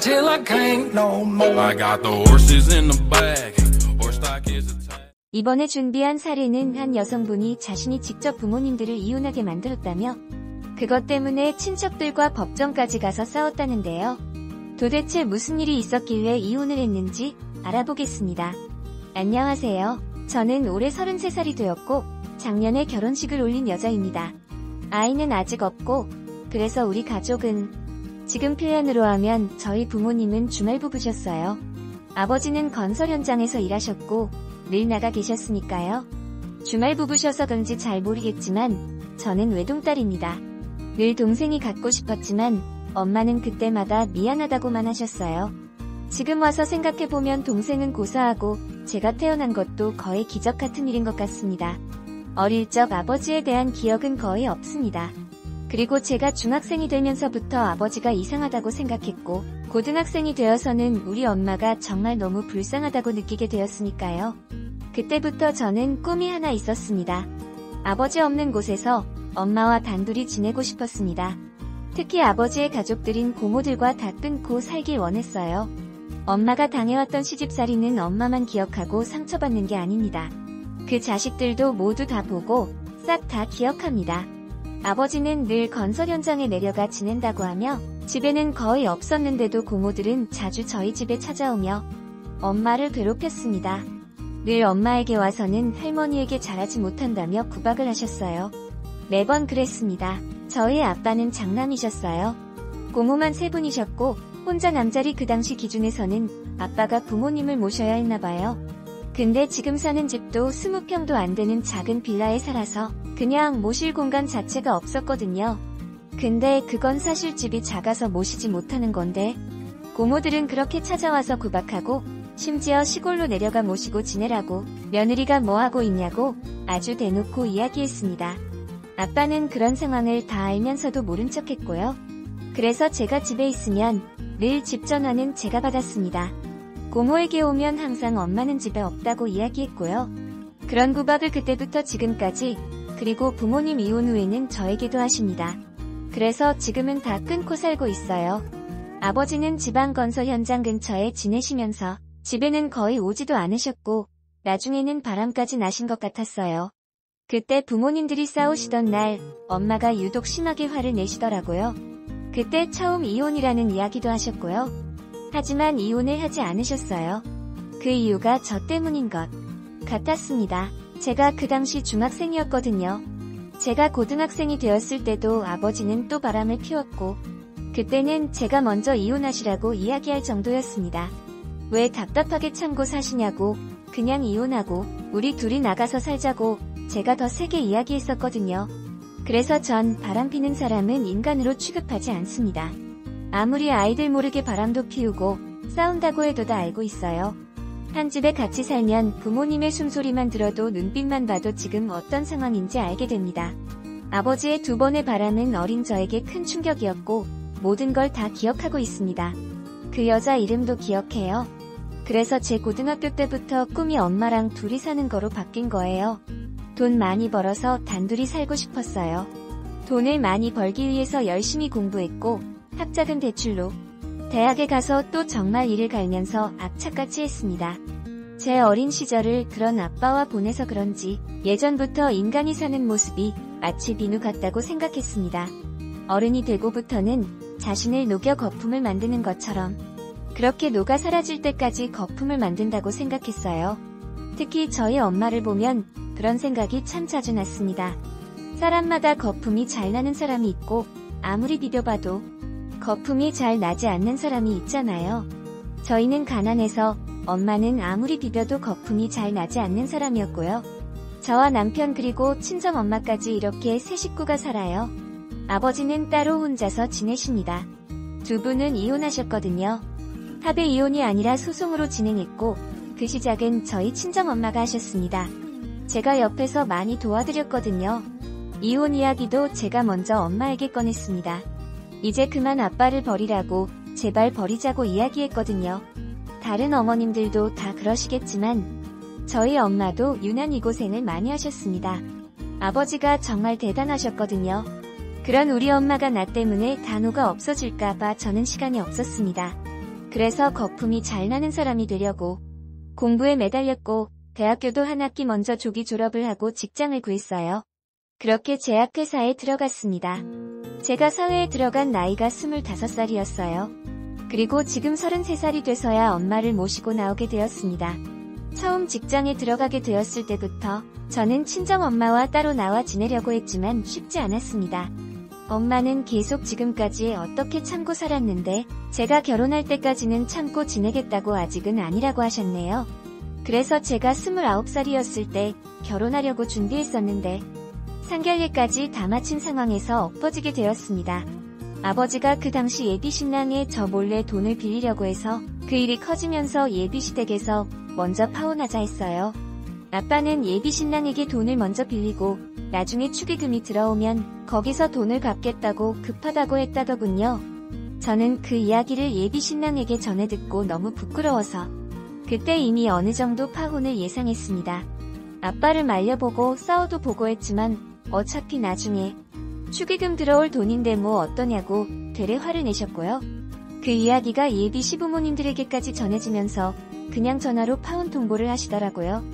till I can't no more. I got the horses in the back. Horse stock is attached. 이번에 준비한 사례는 한 여성분이 자신이 직접 부모님들을 이혼하게 만들었다며 그것 때문에 친척들과 법정까지 가서 싸웠다는데요. 도대체 무슨 일이 있었길래 이혼을 했는지 알아보겠습니다. 안녕하세요. 저는 올해 33살이 되었고 작년에 결혼식을 올린 여자입니다. 아이는 아직 없고 그래서 우리 가족은 지금 필연으로 하면 저희 부모님은 주말부부셨어요. 아버지는 건설 현장에서 일하셨고 늘 나가 계셨으니까요. 주말부부셔서 그런지 잘 모르겠지만 저는 외동딸입니다. 늘 동생이 갖고 싶었지만 엄마는 그때마다 미안하다고만 하셨어요. 지금 와서 생각해보면 동생은 고사하고 제가 태어난 것도 거의 기적 같은 일인 것 같습니다. 어릴 적 아버지에 대한 기억은 거의 없습니다. 그리고 제가 중학생이 되면서부터 아버지가 이상하다고 생각했고 고등학생이 되어서는 우리 엄마가 정말 너무 불쌍하다고 느끼게 되었으니까요. 그때부터 저는 꿈이 하나 있었습니다. 아버지 없는 곳에서 엄마와 단둘이 지내고 싶었습니다. 특히 아버지의 가족들인 고모들과 다 끊고 살길 원했어요. 엄마가 당해왔던 시집살이는 엄마만 기억하고 상처받는 게 아닙니다. 그 자식들도 모두 다 보고 싹 다 기억합니다. 아버지는 늘 건설 현장에 내려가 지낸다고 하며 집에는 거의 없었는데도 고모들은 자주 저희 집에 찾아오며 엄마를 괴롭혔습니다. 늘 엄마에게 와서는 할머니에게 잘하지 못한다며 구박을 하셨어요. 매번 그랬습니다. 저희 아빠는 장남이셨어요. 고모만 3분이셨고 혼자 남자리 그 당시 기준에서는 아빠가 부모님을 모셔야 했나봐요. 근데 지금 사는 집도 20평도 안 되는 작은 빌라에 살아서 그냥 모실 공간 자체가 없었거든요. 근데 그건 사실 집이 작아서 모시지 못하는 건데 고모들은 그렇게 찾아와서 구박하고 심지어 시골로 내려가 모시고 지내라고 며느리가 뭐하고 있냐고 아주 대놓고 이야기했습니다. 아빠는 그런 상황을 다 알면서도 모른 척했고요. 그래서 제가 집에 있으면 늘 집 전화는 제가 받았습니다. 고모에게 오면 항상 엄마는 집에 없다고 이야기했고요. 그런 구박을 그때부터 지금까지 그리고 부모님 이혼 후에는 저에게도 하십니다. 그래서 지금은 다 끊고 살고 있어요. 아버지는 지방 건설 현장 근처에 지내시면서 집에는 거의 오지도 않으셨고 나중에는 바람까지 나신 것 같았어요. 그때 부모님들이 싸우시던 날 엄마가 유독 심하게 화를 내시더라고요. 그때 처음 이혼이라는 이야기도 하셨고요. 하지만 이혼을 하지 않으셨어요. 그 이유가 저 때문인 것 같았습니다. 제가 그 당시 중학생이었거든요. 제가 고등학생이 되었을 때도 아버지는 또 바람을 피웠고 그때는 제가 먼저 이혼하시라고 이야기할 정도였습니다. 왜 답답하게 참고 사시냐고 그냥 이혼하고 우리 둘이 나가서 살자고 제가 더 세게 이야기했었거든요. 그래서 전 바람피는 사람은 인간으로 취급하지 않습니다. 아무리 아이들 모르게 바람도 피우고 싸운다고 해도 다 알고 있어요. 한 집에 같이 살면 부모님의 숨소리만 들어도 눈빛만 봐도 지금 어떤 상황인지 알게 됩니다. 아버지의 2번의 바람은 어린 저에게 큰 충격이었고 모든 걸 다 기억하고 있습니다. 그 여자 이름도 기억해요. 그래서 제 고등학교 때부터 꿈이 엄마랑 둘이 사는 거로 바뀐 거예요. 돈 많이 벌어서 단둘이 살고 싶었어요. 돈을 많이 벌기 위해서 열심히 공부했고 학자금 대출로 대학에 가서 또 정말 이를 갈면서 악착같이 했습니다. 제 어린 시절을 그런 아빠와 보내서 그런지 예전부터 인간이 사는 모습이 마치 비누 같다고 생각했습니다. 어른이 되고부터는 자신을 녹여 거품을 만드는 것처럼 그렇게 녹아 사라질 때까지 거품을 만든다고 생각했어요. 특히 저희 엄마를 보면 그런 생각이 참 자주 났습니다. 사람마다 거품이 잘 나는 사람이 있고 아무리 비벼봐도 거품이 잘 나지 않는 사람이 있잖아요. 저희는 가난해서 엄마는 아무리 비벼도 거품이 잘 나지 않는 사람이었고요. 저와 남편 그리고 친정엄마까지 이렇게 세 식구가 살아요. 아버지는 따로 혼자서 지내십니다. 2분은 이혼하셨거든요. 합의 이혼이 아니라 소송으로 진행했고 그 시작은 저희 친정엄마가 하셨습니다. 제가 옆에서 많이 도와드렸거든요. 이혼 이야기도 제가 먼저 엄마에게 꺼냈습니다. 이제 그만 아빠를 버리라고 제발 버리자고 이야기했거든요. 다른 어머님들도 다 그러시겠지만 저희 엄마도 유난히 고생을 많이 하셨습니다. 아버지가 정말 대단하셨거든요. 그런 우리 엄마가 나 때문에 단호가 없어질까봐 저는 시간이 없었습니다. 그래서 거품이 잘 나는 사람이 되려고 공부에 매달렸고 대학교도 한 학기 먼저 조기 졸업을 하고 직장을 구했어요. 그렇게 제약회사에 들어갔습니다. 제가 사회에 들어간 나이가 25살이었어요. 그리고 지금 33살이 돼서야 엄마를 모시고 나오게 되었습니다. 처음 직장에 들어가게 되었을 때부터 저는 친정엄마와 따로 나와 지내려고 했지만 쉽지 않았습니다. 엄마는 계속 지금까지 어떻게 참고 살았는데 제가 결혼할 때까지는 참고 지내겠다고 아직은 아니라고 하셨네요. 그래서 제가 29살이었을 때 결혼하려고 준비했었는데 상견례까지 다 마친 상황에서 엎어지게 되었습니다. 아버지가 그 당시 예비신랑에 저 몰래 돈을 빌리려고 해서 그 일이 커지면서 예비시댁에서 먼저 파혼하자 했어요. 아빠는 예비신랑에게 돈을 먼저 빌리고 나중에 축의금이 들어오면 거기서 돈을 갚겠다고 급하다고 했다더군요. 저는 그 이야기를 예비신랑에게 전해 듣고 너무 부끄러워서 그때 이미 어느 정도 파혼을 예상했습니다. 아빠를 말려보고 싸워도 보고 했지만 어차피 나중에 축의금 들어올 돈인데 뭐 어떠냐고 되레 화를 내셨고요. 그 이야기가 예비 시부모님들에게까지 전해지면서 그냥 전화로 파혼 통보를 하시더라고요.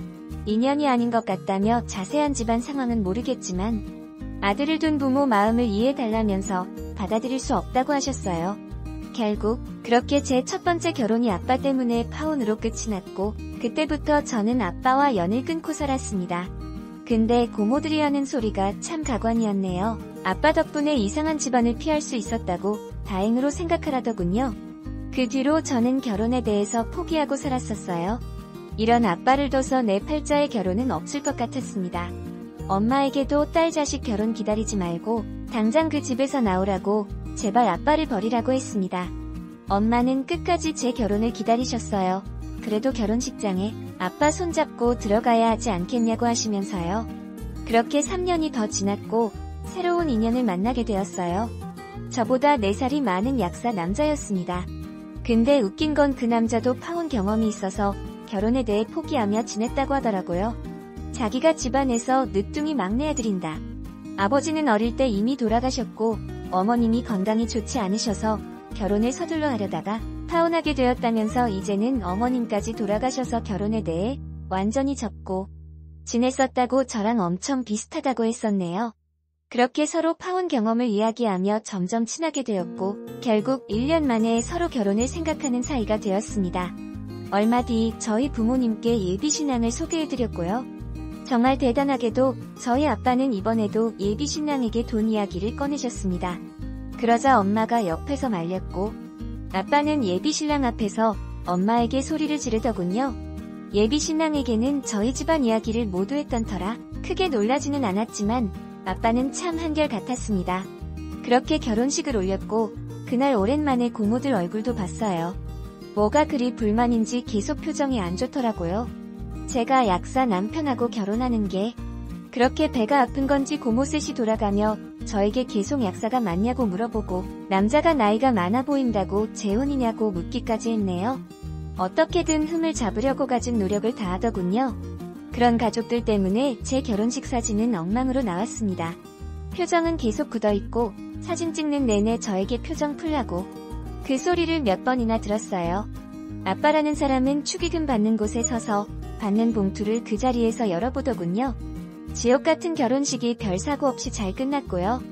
인연이 아닌 것 같다며 자세한 집안 상황은 모르겠지만 아들을 둔 부모 마음을 이해해달라면서 받아들일 수 없다고 하셨어요. 결국 그렇게 제 첫 번째 결혼이 아빠 때문에 파혼으로 끝이 났고 그때부터 저는 아빠와 연을 끊고 살았습니다. 근데 고모들이 하는 소리가 참 가관이었네요. 아빠 덕분에 이상한 집안을 피할 수 있었다고 다행으로 생각하라더군요. 그 뒤로 저는 결혼에 대해서 포기하고 살았었어요. 이런 아빠를 둬서 내 팔자의 결혼은 없을 것 같았습니다. 엄마에게도 딸 자식 결혼 기다리지 말고 당장 그 집에서 나오라고 제발 아빠를 버리라고 했습니다. 엄마는 끝까지 제 결혼을 기다리셨어요. 그래도 결혼식장에 아빠 손잡고 들어가야 하지 않겠냐고 하시면서요. 그렇게 3년이 더 지났고 새로운 인연을 만나게 되었어요. 저보다 4살이 많은 약사 남자였습니다. 근데 웃긴 건 그 남자도 파혼 경험이 있어서 결혼에 대해 포기하며 지냈다고 하더라고요. 자기가 집안에서 늦둥이 막내 아들인다. 아버지는 어릴 때 이미 돌아가셨고 어머님이 건강이 좋지 않으셔서 결혼을 서둘러 하려다가 파혼하게 되었다면서 이제는 어머님까지 돌아가셔서 결혼에 대해 완전히 접고 지냈었다고 저랑 엄청 비슷하다고 했었네요. 그렇게 서로 파혼 경험을 이야기하며 점점 친하게 되었고 결국 1년 만에 서로 결혼을 생각하는 사이가 되었습니다. 얼마 뒤 저희 부모님께 예비신랑을 소개해드렸고요. 정말 대단하게도 저희 아빠는 이번에도 예비신랑에게 돈 이야기를 꺼내셨습니다. 그러자 엄마가 옆에서 말렸고 아빠는 예비신랑 앞에서 엄마에게 소리를 지르더군요. 예비신랑에게는 저희 집안 이야기를 모두 했던 터라 크게 놀라지는 않았지만 아빠는 참 한결같았습니다. 그렇게 결혼식을 올렸고 그날 오랜만에 고모들 얼굴도 봤어요. 뭐가 그리 불만인지 계속 표정이 안 좋더라고요. 제가 약사 남편하고 결혼하는 게 그렇게 배가 아픈 건지 고모 셋이 돌아가며 저에게 계속 약사가 맞냐고 물어보고 남자가 나이가 많아 보인다고 재혼이냐고 묻기까지 했네요. 어떻게든 흠을 잡으려고 가진 노력을 다하더군요. 그런 가족들 때문에 제 결혼식 사진은 엉망으로 나왔습니다. 표정은 계속 굳어있고 사진 찍는 내내 저에게 표정 풀라고 그 소리를 몇 번이나 들었어요. 아빠라는 사람은 축의금 받는 곳에 서서 받는 봉투를 그 자리에서 열어보더군요. 지옥 같은 결혼식이 별 사고 없이 잘 끝났고요.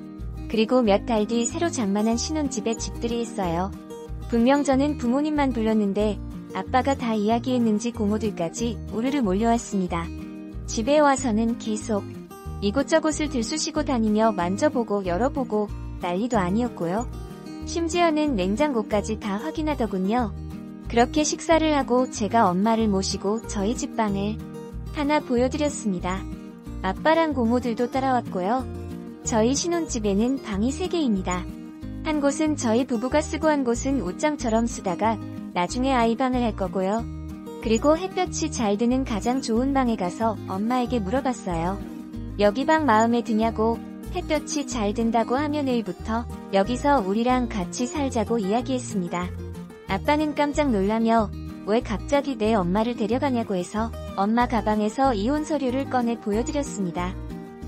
그리고 몇 달 뒤 새로 장만한 신혼집에 집들이 있어요. 분명 저는 부모님만 불렀는데 아빠가 다 이야기했는지 고모들까지 우르르 몰려왔습니다. 집에 와서는 계속 이곳저곳을 들쑤시고 다니며 만져보고 열어보고 난리도 아니었고요. 심지어는 냉장고까지 다 확인하더군요. 그렇게 식사를 하고 제가 엄마를 모시고 저희 집 방을 하나 보여드렸습니다. 아빠랑 고모들도 따라왔고요. 저희 신혼집에는 방이 3개입니다. 한 곳은 저희 부부가 쓰고 한 곳은 옷장처럼 쓰다가 나중에 아이 방을 할 거고요. 그리고 햇볕이 잘 드는 가장 좋은 방에 가서 엄마에게 물어봤어요. 여기 방 마음에 드냐고. 햇볕이 잘 든다고 하면 내일부터 여기서 우리랑 같이 살자고 이야기했습니다. 아빠는 깜짝 놀라며 왜 갑자기 내 엄마를 데려가냐고 해서 엄마 가방에서 이혼 서류를 꺼내 보여드렸습니다.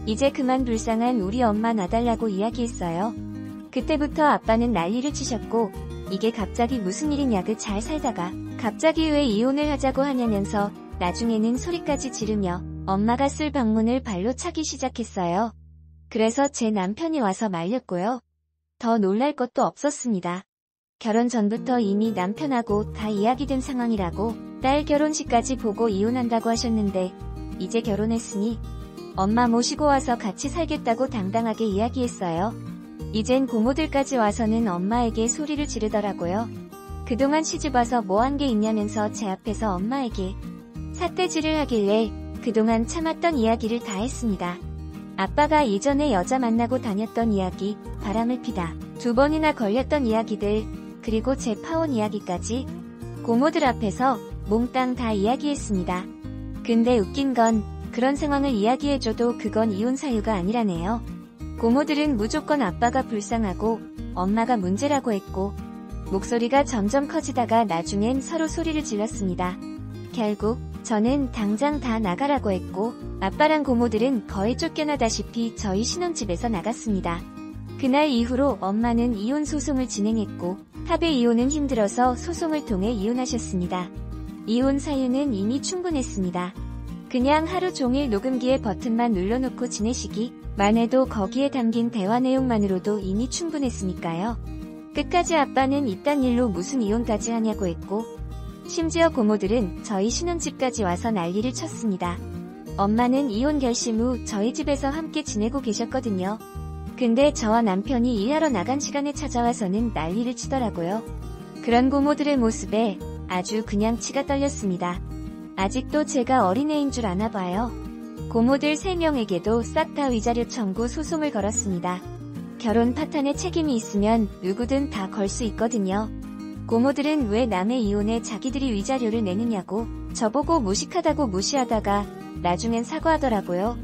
이제 그만 불쌍한 우리 엄마 놔달라고 이야기했어요. 그때부터 아빠는 난리를 치셨고 이게 갑자기 무슨 일이냐고 잘 살다가 갑자기 왜 이혼을 하자고 하냐면서 나중에는 소리까지 지르며 엄마가 쓸 방문을 발로 차기 시작했어요. 그래서 제 남편이 와서 말렸고요. 더 놀랄 것도 없었습니다. 결혼 전부터 이미 남편하고 다 이야기된 상황이라고 딸 결혼식까지 보고 이혼한다고 하셨는데 이제 결혼했으니 엄마 모시고 와서 같이 살겠다고 당당하게 이야기했어요. 이젠 고모들까지 와서는 엄마에게 소리를 지르더라고요. 그동안 시집와서 뭐 한 게 있냐면서 제 앞에서 엄마에게 삿대질을 하길래 그동안 참았던 이야기를 다 했습니다. 아빠가 이전에 여자 만나고 다녔던 이야기, 바람을 피다 2번이나 걸렸던 이야기들, 그리고 제 파혼 이야기까지 고모들 앞에서 몽땅 다 이야기했습니다. 근데 웃긴 건 그런 상황을 이야기해줘도 그건 이혼 사유가 아니라네요. 고모들은 무조건 아빠가 불쌍하고 엄마가 문제라고 했고 목소리가 점점 커지다가 나중엔 서로 소리를 질렀습니다. 결국 저는 당장 다 나가라고 했고 아빠랑 고모들은 거의 쫓겨나다시피 저희 신혼집에서 나갔습니다. 그날 이후로 엄마는 이혼 소송을 진행했고 합의 이혼은 힘들어서 소송을 통해 이혼하셨습니다. 이혼 사유는 이미 충분했습니다. 그냥 하루 종일 녹음기에 버튼만 눌러놓고 지내시기만 해도 거기에 담긴 대화 내용만으로도 이미 충분했으니까요. 끝까지 아빠는 이딴 일로 무슨 이혼까지 하냐고 했고 심지어 고모들은 저희 신혼집까지 와서 난리를 쳤습니다. 엄마는 이혼 결심 후 저희 집에서 함께 지내고 계셨거든요. 근데 저와 남편이 일하러 나간 시간에 찾아와서는 난리를 치더라고요. 그런 고모들의 모습에 아주 그냥 치가 떨렸습니다. 아직도 제가 어린애인 줄 아나 봐요. 고모들 3명에게도 싹 다 위자료 청구 소송을 걸었습니다. 결혼 파탄에 책임이 있으면 누구든 다 걸 수 있거든요. 고모들은 왜 남의 이혼에 자기들이 위자료를 내느냐고 저보고 무식하다고 무시하다가 나중엔 사과하더라고요.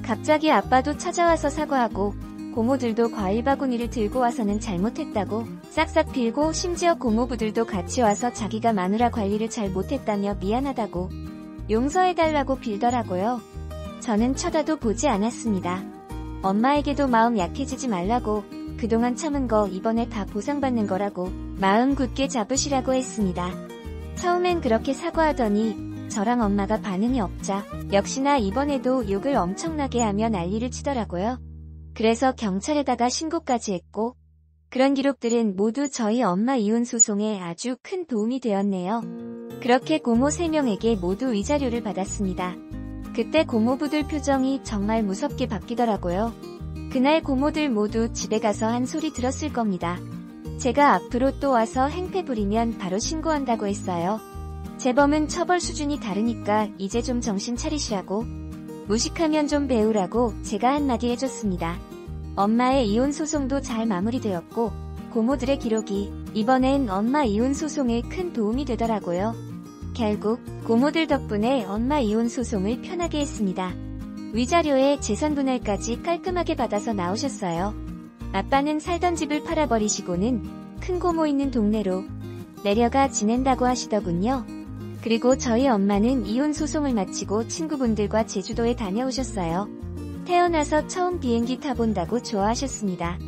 갑자기 아빠도 찾아와서 사과하고 고모들도 과일 바구니를 들고 와서는 잘못했다고 싹싹 빌고 심지어 고모부들도 같이 와서 자기가 마누라 관리를 잘 못했다며 미안하다고 용서해달라고 빌더라고요. 저는 쳐다도 보지 않았습니다. 엄마에게도 마음 약해지지 말라고 그동안 참은 거 이번에 다 보상받는 거라고 마음 굳게 잡으시라고 했습니다. 처음엔 그렇게 사과하더니 저랑 엄마가 반응이 없자 역시나 이번에도 욕을 엄청나게 하며 난리를 치더라고요. 그래서 경찰에다가 신고까지 했고 그런 기록들은 모두 저희 엄마 이혼 소송에 아주 큰 도움이 되었네요. 그렇게 고모 3명에게 모두 위자료를 받았습니다. 그때 고모부들 표정이 정말 무섭게 바뀌더라고요. 그날 고모들 모두 집에 가서 한 소리 들었을 겁니다. 제가 앞으로 또 와서 행패 부리면 바로 신고한다고 했어요. 재범은 처벌 수준이 다르니까 이제 좀 정신 차리시라고 무식하면 좀 배우라고 제가 한마디 해줬습니다. 엄마의 이혼 소송도 잘 마무리되었고 고모들의 기록이 이번엔 엄마 이혼 소송에 큰 도움이 되더라고요. 결국 고모들 덕분에 엄마 이혼 소송을 편하게 했습니다. 위자료에 재산분할까지 깔끔하게 받아서 나오셨어요. 아빠는 살던 집을 팔아버리시고는 큰 고모 있는 동네로 내려가 지낸다고 하시더군요. 그리고 저희 엄마는 이혼 소송을 마치고 친구분들과 제주도에 다녀오셨어요. 태어나서 처음 비행기 타본다고 좋아하셨습니다.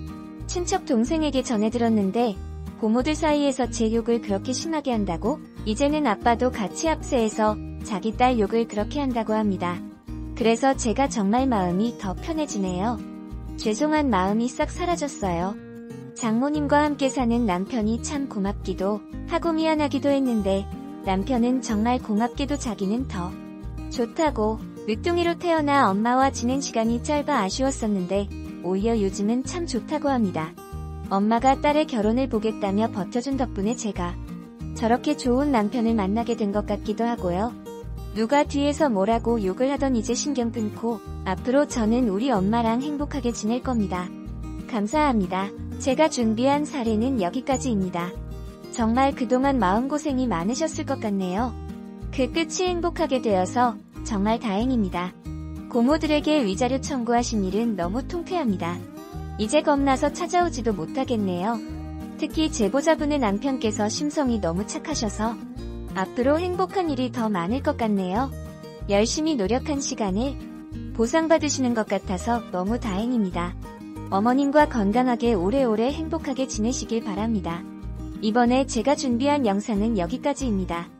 친척 동생에게 전해들었는데 고모들 사이에서 제 욕을 그렇게 심하게 한다고? 이제는 아빠도 같이 합세해서 자기 딸 욕을 그렇게 한다고 합니다. 그래서 제가 정말 마음이 더 편해지네요. 죄송한 마음이 싹 사라졌어요. 장모님과 함께 사는 남편이 참 고맙기도 하고 미안하기도 했는데 남편은 정말 고맙게도 자기는 더 좋다고 늦둥이로 태어나 엄마와 지낸 시간이 짧아 아쉬웠었는데 오히려 요즘은 참 좋다고 합니다. 엄마가 딸의 결혼을 보겠다며 버텨준 덕분에 제가 저렇게 좋은 남편을 만나게 된 것 같기도 하고요. 누가 뒤에서 뭐라고 욕을 하던 이제 신경 끊고 앞으로 저는 우리 엄마랑 행복하게 지낼 겁니다. 감사합니다. 제가 준비한 사례는 여기까지입니다. 정말 그동안 마음고생이 많으셨을 것 같네요. 그 끝이 행복하게 되어서 정말 다행입니다. 고모들에게 위자료 청구하신 일은 너무 통쾌합니다. 이제 겁나서 찾아오지도 못하겠네요. 특히 제보자분의 남편께서 심성이 너무 착하셔서 앞으로 행복한 일이 더 많을 것 같네요. 열심히 노력한 시간을 보상받으시는 것 같아서 너무 다행입니다. 어머님과 건강하게 오래오래 행복하게 지내시길 바랍니다. 이번에 제가 준비한 영상은 여기까지입니다.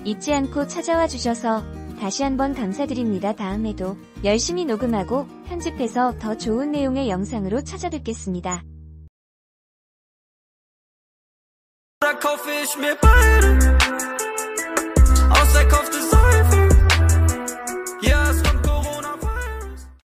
잊지 않고 찾아와 주셔서 다시 한번 감사드립니다. 다음에도 열심히 녹음하고 편집해서 더 좋은 내용의 영상으로 찾아뵙겠습니다. Fish me